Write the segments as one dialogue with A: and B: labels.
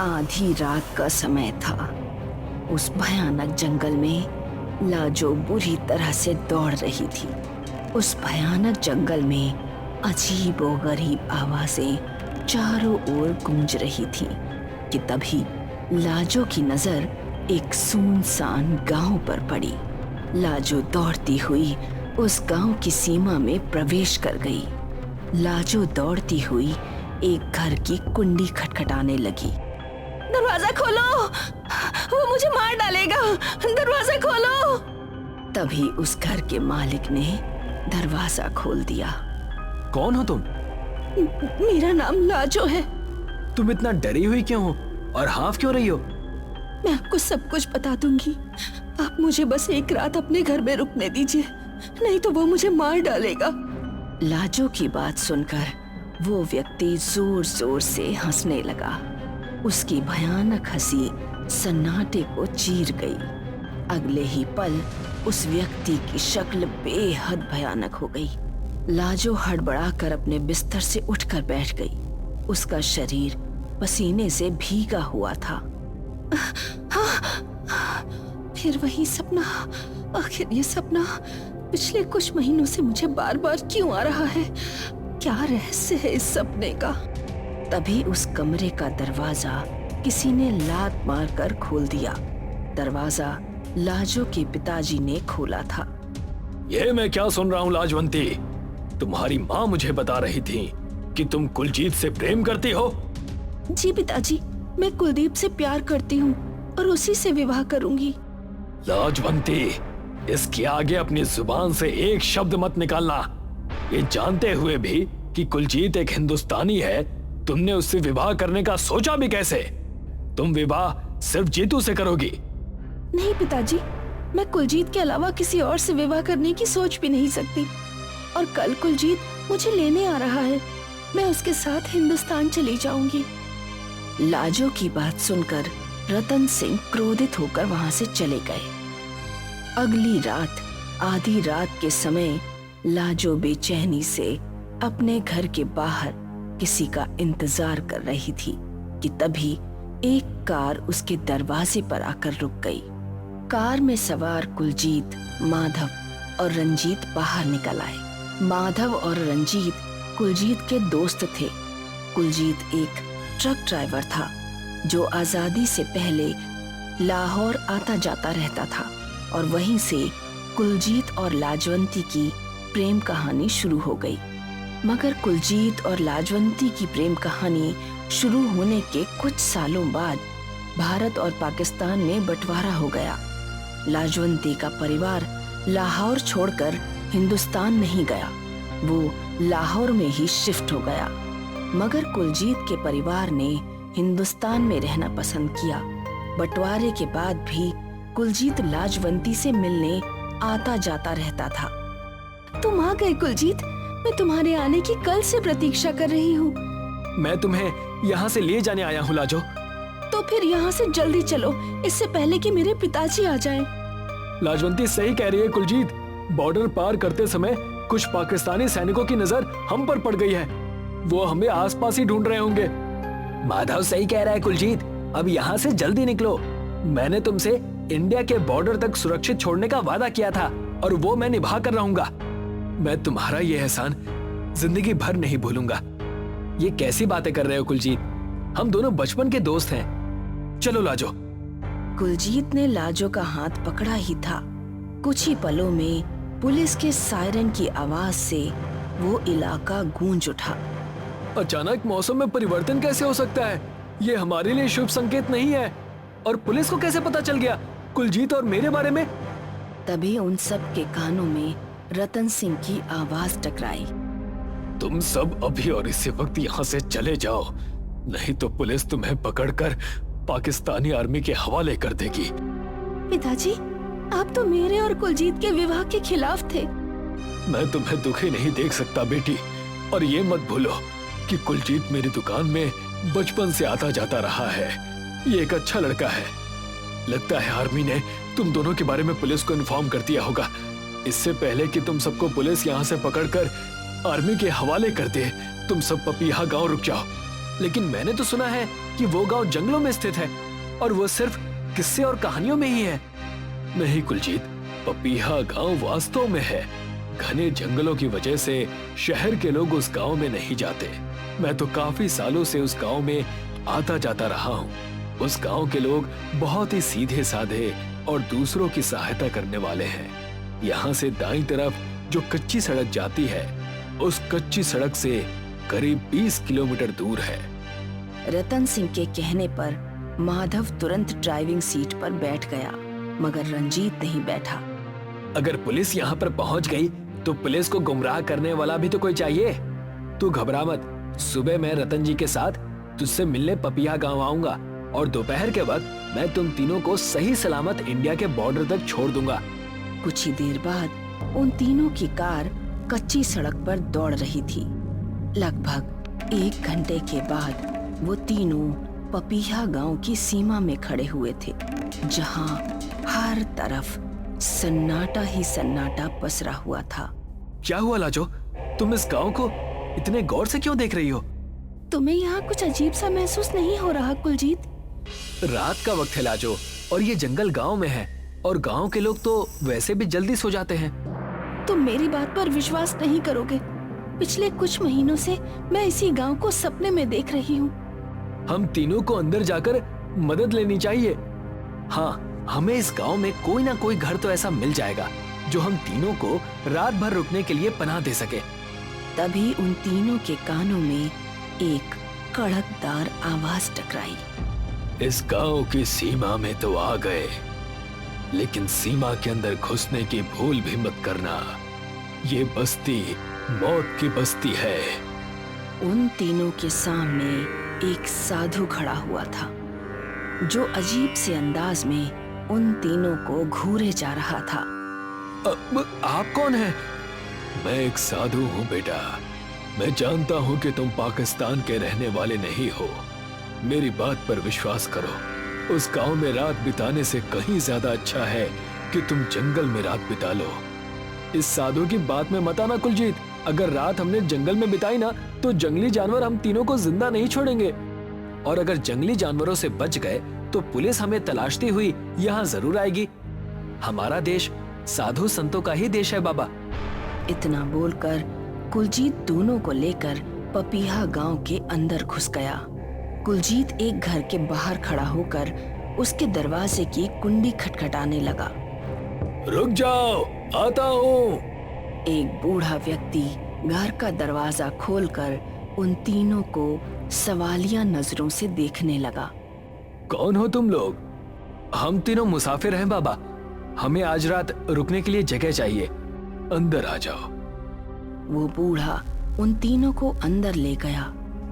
A: आधी रात का समय था। उस भयानक जंगल में लाजो बुरी तरह से दौड़ रही थी। उस भयानक जंगल में अजीबोगरीब आवाजें चारों ओर गूंज रही थीं कि तभी लाजो की नजर एक सुनसान गांव पर पड़ी। लाजो दौड़ती हुई उस गांव की सीमा में प्रवेश कर गई। लाजो दौड़ती हुई एक घर की कुंडी खटखटाने लगी। दरवाजा खोलो, वो मुझे मार डालेगा, दरवाजा खोलो। तभी उस घर के मालिक ने दरवाजा खोल दिया।
B: कौन हो तुम?
A: मेरा नाम लाजो है।
B: तुम इतना डरी हुई क्यों हो और हाफ क्यों रही हो?
A: मैं आपको सब कुछ बता दूंगी। आप मुझे बस एक रात अपने घर में रुकने दीजिए, नहीं तो वो मुझे मार डालेगा। लाजो की बात सुनकर वो व्यक्ति जोर जोर से हंसने लगा। उसकी भयानक हंसी सन्नाटे को चीर गई। अगले ही पल उस व्यक्ति की शक्ल बेहद भयानक हो गई। लाजो हड़बड़ाकर अपने बिस्तर से उठकर बैठ गई। उसका शरीर पसीने से भीगा हुआ था। फिर वही सपना। आखिर ये सपना पिछले कुछ महीनों से मुझे बार बार क्यों आ रहा है? क्या रहस्य है इस सपने का? तभी उस कमरे का दरवाजा किसी ने लात मारकर खोल दिया। दरवाजा लाजो के पिताजी ने खोला था।
B: ये मैं क्या सुन रहा हूँ लाजवंती? तुम्हारी माँ मुझे बता रही थी कि तुम कुलजीत से प्रेम करती हो।
A: जी पिताजी, मैं कुलदीप से प्यार करती हूँ और उसी से विवाह करूंगी।
B: लाजवंती, इसके आगे अपनी जुबान से एक शब्द मत निकालना। ये जानते हुए भी कि कुलजीत एक हिंदुस्तानी है, तुमने उससे विवाह करने का सोचा भी कैसे? तुम विवाह सिर्फ जीतू से करोगी।
A: नहीं पिताजी, मैं कुलजीत के अलावा किसी और से विवाह करने की सोच भी नहीं सकती। और कल कुलजीत मुझे लेने आ रहा है, मैं उसके साथ हिंदुस्तान चली जाऊंगी। लाजो की बात सुनकर रतन सिंह क्रोधित होकर वहां से चले गए। अगली रात आधी रात के समय लाजो बेचैनी से अपने घर के बाहर किसी का इंतजार कर रही थी कि तभी एक कार उसके दरवाजे पर आकर रुक गई। कार में सवार कुलजीत, माधव और रंजीत बाहर निकल आए। माधव और रंजीत कुलजीत के दोस्त थे। कुलजीत एक ट्रक ड्राइवर था जो आजादी से पहले लाहौर आता जाता रहता था और वहीं से कुलजीत और लाजवंती की प्रेम कहानी शुरू हो गई। मगर कुलजीत और लाजवंती की प्रेम कहानी शुरू होने के कुछ सालों बाद भारत और पाकिस्तान में बंटवारा हो गया। लाजवंती का परिवार लाहौर छोड़कर हिंदुस्तान नहीं गया, वो लाहौर में ही शिफ्ट हो गया। मगर कुलजीत के परिवार ने हिंदुस्तान में रहना पसंद किया। बंटवारे के बाद भी कुलजीत लाजवंती से मिलने आता जाता रहता था। तुम आ गए कुलजीत, मैं तुम्हारे आने की कल से प्रतीक्षा कर रही हूँ।
B: मैं तुम्हें यहाँ से ले जाने आया हूँ लाजो।
A: तो फिर यहाँ से जल्दी चलो, इससे पहले कि मेरे पिताजी आ जाएं।
B: लाजवंती सही कह रही है कुलजीत, बॉर्डर पार करते समय कुछ पाकिस्तानी सैनिकों की नजर हम पर पड़ गई है, वो हमें आसपास ही ढूंढ रहे होंगे। माधव सही कह रहा है कुलजीत, अब यहाँ से जल्दी निकलो। मैंने तुमसे इंडिया के बॉर्डर तक सुरक्षित छोड़ने का वादा किया था और वो मैं निभा कर रहूंगा। मैं तुम्हारा ये एहसान जिंदगी भर नहीं भूलूंगा। ये कैसी बातें कर रहे हो कुलजीत, हम दोनों बचपन के दोस्त हैं। चलो लाजो।
A: कुलजीत ने लाजो का हाथ पकड़ा ही था। कुछ ही पलों में पुलिस के सायरन की आवाज से वो इलाका गूंज उठा।
B: अचानक मौसम में परिवर्तन कैसे हो सकता है? ये हमारे लिए शुभ संकेत नहीं है। और पुलिस को कैसे पता चल गया कुलजीत और मेरे बारे में?
A: तभी उन सब के कानों में रतन सिंह की आवाज टकराई।
B: तुम सब अभी और इसी वक्त यहाँ से चले जाओ, नहीं तो पुलिस तुम्हें पकड़कर पाकिस्तानी आर्मी के हवाले कर देगी।
A: पिताजी, आप तो मेरे और कुलजीत के विवाह के खिलाफ थे।
B: मैं तुम्हें दुखी नहीं देख सकता बेटी, और ये मत भूलो कि कुलजीत मेरी दुकान में बचपन से आता जाता रहा है। ये एक अच्छा लड़का है। लगता है आर्मी ने तुम दोनों के बारे में पुलिस को इन्फॉर्म कर दिया होगा। इससे पहले कि तुम सबको पुलिस यहाँ से पकड़कर आर्मी के हवाले कर दे, तुम सब पपीहा गांव रुक जाओ। लेकिन मैंने तो सुना है कि वो गांव जंगलों में स्थित है और वो सिर्फ किस्से और कहानियों में ही है। नहीं कुलजीत, पपीहा गांव वास्तव में है। घने जंगलों की वजह से शहर के लोग उस गांव में नहीं जाते। मैं तो काफी सालों से उस गांव में आता जाता रहा हूँ। उस गांव के लोग बहुत ही सीधे साधे और दूसरों की सहायता करने वाले हैं। यहाँ से दाईं तरफ जो कच्ची सड़क जाती है, उस कच्ची सड़क से करीब 20 किलोमीटर दूर है।
C: रतन सिंह के कहने पर माधव तुरंत ड्राइविंग सीट पर बैठ गया, मगर रंजीत नहीं बैठा।
B: अगर पुलिस यहाँ पर पहुँच गई तो पुलिस को गुमराह करने वाला भी तो कोई चाहिए। तू घबरा मत, सुबह मैं रतन जी के साथ तुझसे मिलने पपिया गांव आऊंगा और दोपहर के वक्त मैं तुम तीनों को सही सलामत इंडिया के बॉर्डर तक छोड़ दूंगा।
C: कुछ ही देर बाद उन तीनों की कार कच्ची सड़क पर दौड़ रही थी। लगभग 1 घंटे के बाद वो तीनों पपीहा गांव की सीमा में खड़े हुए थे, जहां हर तरफ सन्नाटा ही सन्नाटा पसरा हुआ था।
B: क्या हुआ लाजो, तुम इस गांव को इतने गौर से क्यों देख रही हो?
A: तुम्हें यहाँ कुछ अजीब सा महसूस नहीं हो रहा कुलजीत?
B: रात का वक्त है लाजो, और ये जंगल गांव में है और गांव के लोग तो वैसे भी जल्दी सो जाते हैं।
A: तुम मेरी बात पर विश्वास नहीं करोगे। पिछले कुछ महीनों से मैं इसी गांव को सपने में देख रही हूँ।
B: हम तीनों को अंदर जाकर मदद लेनी चाहिए। हाँ, हमें इस गांव में कोई ना कोई घर तो ऐसा मिल जाएगा जो हम तीनों को रात भर रुकने के लिए पनाह दे सके।
C: तभी उन तीनों के कानों में एक कड़कदार आवाज टकराई।
B: इस गांव की सीमा में तो आ गए, लेकिन सीमा के अंदर घुसने की भूल भी मत करना। ये बस्ती मौत की बस्ती है।
C: उन तीनों के सामने एक साधु खड़ा हुआ था, जो अजीब से अंदाज में उन तीनों को घूरे जा रहा था।
B: आप कौन हैं? मैं एक साधु हूँ बेटा। मैं जानता हूँ कि तुम पाकिस्तान के रहने वाले नहीं हो। मेरी बात पर विश्वास करो। उस गांव में रात बिताने से कहीं ज्यादा अच्छा है कि तुम जंगल में रात बिता लो। इस साधु की बात में मत आना कुलजीत। अगर रात हमने जंगल में बिताई ना, तो जंगली जानवर हम तीनों को जिंदा नहीं छोड़ेंगे। और अगर जंगली जानवरों से बच गए तो पुलिस हमें तलाशती हुई यहाँ जरूर आएगी। हमारा देश साधु संतों का ही देश है बाबा।
C: इतना बोलकर कुलजीत दोनों को लेकर पपीहा गांव के अंदर घुस गया। कुलजीत एक घर के बाहर खड़ा होकर उसके दरवाजे की कुंडी खटखटाने लगा।
B: रुक जाओ, आता हूँ।
C: एक बूढ़ा व्यक्ति घर का दरवाजा खोलकर उन तीनों को सवालिया नजरों से देखने लगा।
B: कौन हो तुम लोग? हम तीनों मुसाफिर हैं बाबा। हमें आज रात रुकने के लिए जगह चाहिए। अंदर आ जाओ।
C: वो बूढ़ा उन तीनों को अंदर ले गया।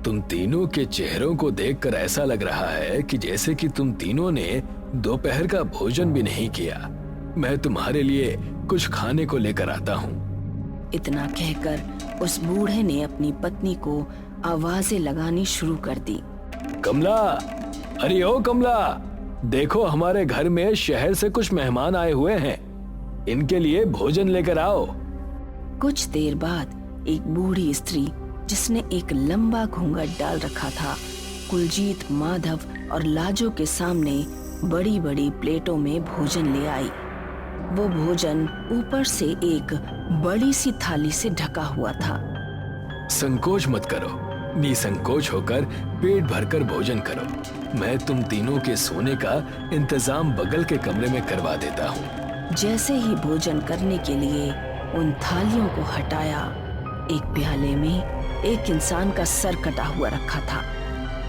B: तुम तीनों के चेहरों को देखकर ऐसा लग रहा है कि जैसे कि तुम तीनों ने दोपहर का भोजन भी नहीं किया। मैं तुम्हारे लिए कुछ खाने को लेकर आता हूँ।
C: इतना कहकर उस बूढ़े ने अपनी पत्नी को आवाजें लगानी शुरू कर दी।
B: कमला, अरे ओ कमला, देखो हमारे घर में शहर से कुछ मेहमान आए हुए हैं। इनके लिए भोजन लेकर आओ।
C: कुछ देर बाद एक बूढ़ी स्त्री, जिसने एक लंबा घूंघट डाल रखा था, कुलजीत, माधव और लाजो के सामने बड़ी बड़ी प्लेटों में भोजन ले आई। वो भोजन ऊपर से एक बड़ी सी थाली से ढका हुआ था।
B: संकोच मत करो, निसंकोच होकर पेट भरकर भोजन करो। मैं तुम तीनों के सोने का इंतजाम बगल के कमरे में करवा देता हूँ।
C: जैसे ही भोजन करने के लिए उन थालियों को हटाया, एक प्याले में एक इंसान का सर कटा हुआ रखा था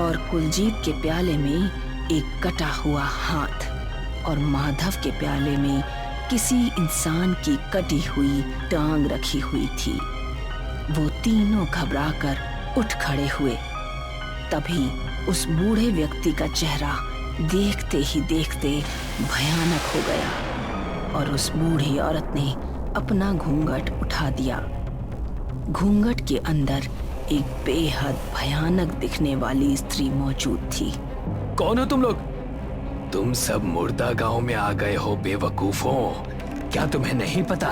C: और कुलजीत के प्याले में एक कटा हुआ हाथ और माधव के प्याले में किसी इंसान की कटी हुई टांग रखी हुई थी। वो तीनों घबराकर उठ खड़े हुए। तभी उस बूढ़े व्यक्ति का चेहरा देखते ही देखते भयानक हो गया और उस बूढ़ी औरत ने अपना घूंघट उठा दिया। घूंघट के अंदर एक बेहद भयानक दिखने वाली स्त्री मौजूद थी।
B: कौन हो तुम लोग? तुम सब मुर्दा गांव में आ गए हो बेवकूफों। क्या तुम्हें नहीं पता?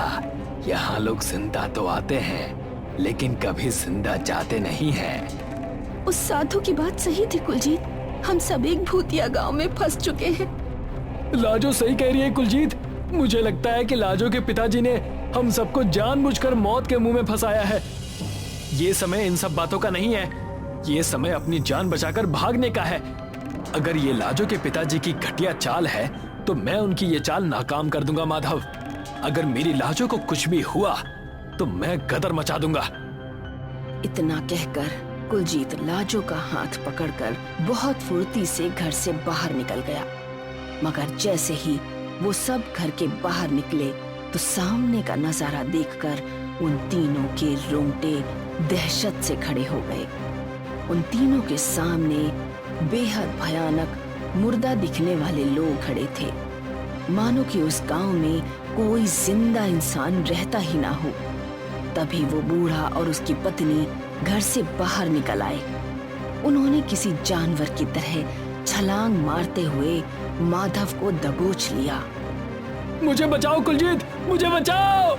B: यहाँ लोग जिंदा तो आते हैं, लेकिन कभी जिंदा जाते नहीं हैं।
A: उस साधु की बात सही थी कुलजीत, हम सब एक भूतिया गांव में फंस चुके हैं।
B: लाजो सही कह रही है कुलजीत। मुझे लगता है कि लाजो के पिताजी ने हम सबको जानबूझकर मौत के मुंह में फंसाया है। ये समय इन सब बातों का नहीं है, ये समय अपनी जान बचाकर भागने का है। अगर ये लाजो के पिताजी की घटिया चाल है तो मैं उनकी ये चाल नाकाम कर दूंगा माधव। अगर मेरी लाजो को कुछ भी हुआ तो मैं गदर मचा दूंगा।
C: इतना कहकर कुलजीत लाजो का हाथ पकड़कर बहुत फुर्ती से घर से बाहर निकल गया। मगर जैसे ही वो सब घर के बाहर निकले तो सामने का नजारा देखकर उन तीनों के रोंगटे दहशत से खड़े हो गए। उन तीनों के सामने बेहद भयानक मुर्दा दिखने वाले लोग खड़े थे, मानो कि उस गांव में कोई जिंदा इंसान रहता ही ना हो। तभी वो बूढ़ा और उसकी पत्नी घर से बाहर निकल आए। उन्होंने किसी जानवर की तरह छलांग मारते हुए माधव को दबोच लिया।
B: मुझे बचाओ कुलजीत, मुझे बचाओ।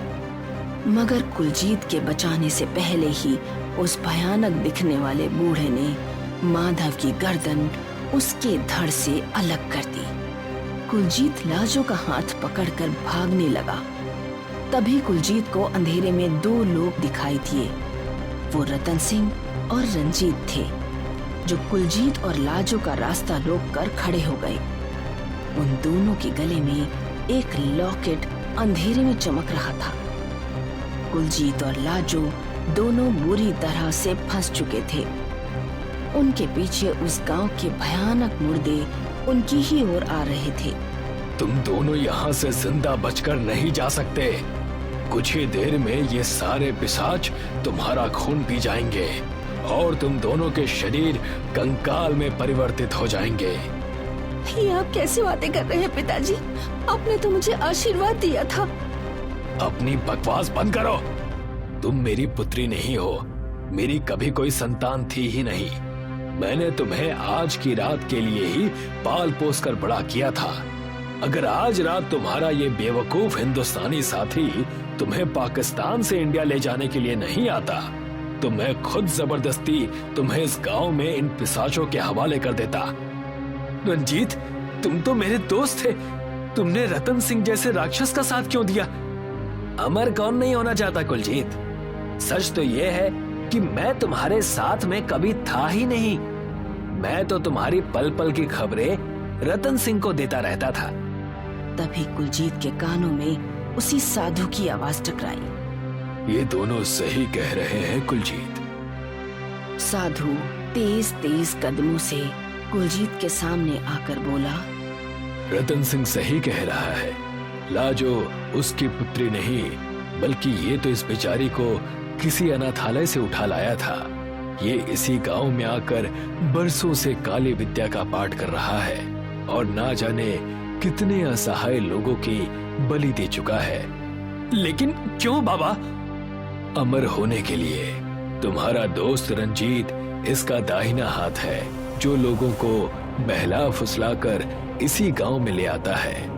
C: मगर कुलजीत के बचाने से पहले ही उस भयानक दिखने वाले बूढ़े ने माधव की गर्दन उसके धड़ से अलग कर दी। कुलजीत लाजो का हाथ पकड़कर भागने लगा। तभी कुलजीत को अंधेरे में दो लोग दिखाई दिए। वो रतन सिंह और रंजीत थे, जो कुलजीत और लाजो का रास्ता रोककर खड़े हो गए। उन दोनों के गले में एक लॉकेट अंधेरे में चमक रहा था। कुलजीत और लाजो दोनों बुरी तरह से फंस चुके थे। उनके पीछे उस गांव के भयानक मुर्दे उनकी ही ओर आ रहे थे।
B: तुम दोनों यहाँ से जिंदा बचकर नहीं जा सकते। कुछ ही देर में ये सारे पिशाच तुम्हारा खून पी जाएंगे और तुम दोनों के शरीर कंकाल में परिवर्तित हो जाएंगे।
A: ये आप कैसे बातें कर रहे हैं पिताजी? आपने तो मुझे आशीर्वाद दिया था।
B: अपनी बकवास बंद करो। तुम मेरी पुत्री नहीं हो, मेरी कभी कोई संतान थी ही नहीं। मैंने तुम्हें आज की रात के लिए ही पाल पोस कर बड़ा किया था। अगर आज रात तुम्हारा ये बेवकूफ हिंदुस्तानी साथी तुम्हें पाकिस्तान से इंडिया ले जाने के लिए नहीं आता तो मैं खुद जबरदस्ती तुम्हें इस गांव में इन पिशाचों के हवाले कर देता। रंजीत, तुम तो मेरे दोस्त थे, तुमने रतन सिंह जैसे राक्षस का साथ क्यों दिया? अमर कौन नहीं होना चाहता कुलजीत? सच तो ये है कि मैं तुम्हारे साथ में कभी था ही नहीं। मैं तो तुम्हारी पल पल की खबरें रतन सिंह को देता रहता था।
C: तभी कुलजीत के कानों में उसी साधु की आवाज टकराई।
B: ये दोनों सही कह रहे हैं कुलजीत।
C: साधु तेज तेज कदमों से कुलजीत के सामने आकर बोला,
B: रतन सिंह सही कह रहा है। लाजो उसकी पुत्री नहीं, बल्कि ये तो इस बेचारी को किसी अनाथालय से उठा लाया था। ये इसी गांव में आकर बरसों से काली विद्या का पाठ कर रहा है और ना जाने कितने असहाय लोगों की बलि दे चुका है। लेकिन क्यों बाबा? अमर होने के लिए। तुम्हारा दोस्त रंजीत इसका दाहिना हाथ है, जो लोगों को बहला फुसलाकर इसी गांव में ले आता है,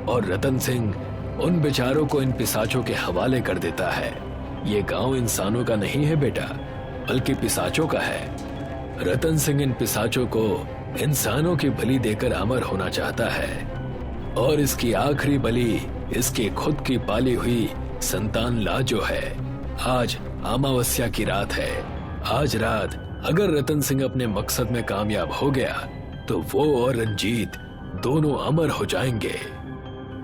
B: और रतन सिंह उन बेचारों को इन पिशाचों के हवाले कर देता है। ये गांव इंसानों का नहीं है बेटा, बल्कि पिशाचों का है। रतन सिंह इन पिशाचों को इंसानों की बलि देकर अमर होना चाहता है, और इसकी आखिरी बलि इसकी खुद की पाली हुई संतान लाजो है। आज अमावस्या की रात है। आज रात अगर रतन सिंह अपने मकसद में कामयाब हो गया तो वो और रंजीत दोनों अमर हो जाएंगे।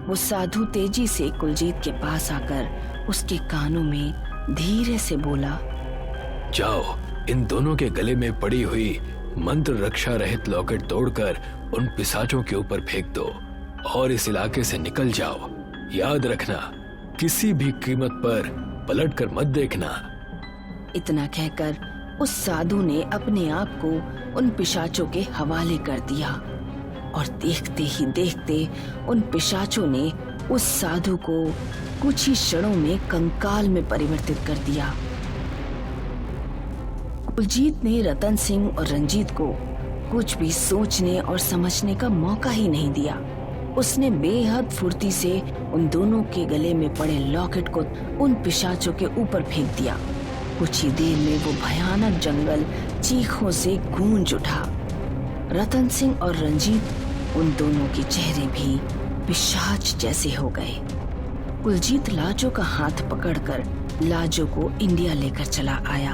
C: वो साधु तेजी से कुलजीत के पास आकर उसके कानों में धीरे से बोला,
B: जाओ, इन दोनों के गले में पड़ी हुई मंत्र रक्षा रहित लॉकेट तोड़कर उन पिशाचों के ऊपर फेंक दो और इस इलाके से निकल जाओ। याद रखना, किसी भी कीमत पर पलट कर मत देखना।
C: इतना कहकर उस साधु ने अपने आप को उन पिशाचों के हवाले कर दिया, और देखते ही देखते उन पिशाचों ने उस साधु को कुछ ही क्षणों में कंकाल में परिवर्तित कर दिया। कुलजीत ने रतन सिंह और रंजीत को कुछ भी सोचने और समझने का मौका ही नहीं दिया। उसने बेहद फुर्ती से उन दोनों के गले में पड़े लॉकेट को उन पिशाचों के ऊपर फेंक दिया कुछ ही देर में वो भयानक जंगल चीखों से गूंज उठा। रतन सिंह और रंजीत, उन दोनों के चेहरे भी पिशाच जैसे हो गए। कुलजीत लाजो का हाथ पकड़कर लाजो को इंडिया लेकर चला आया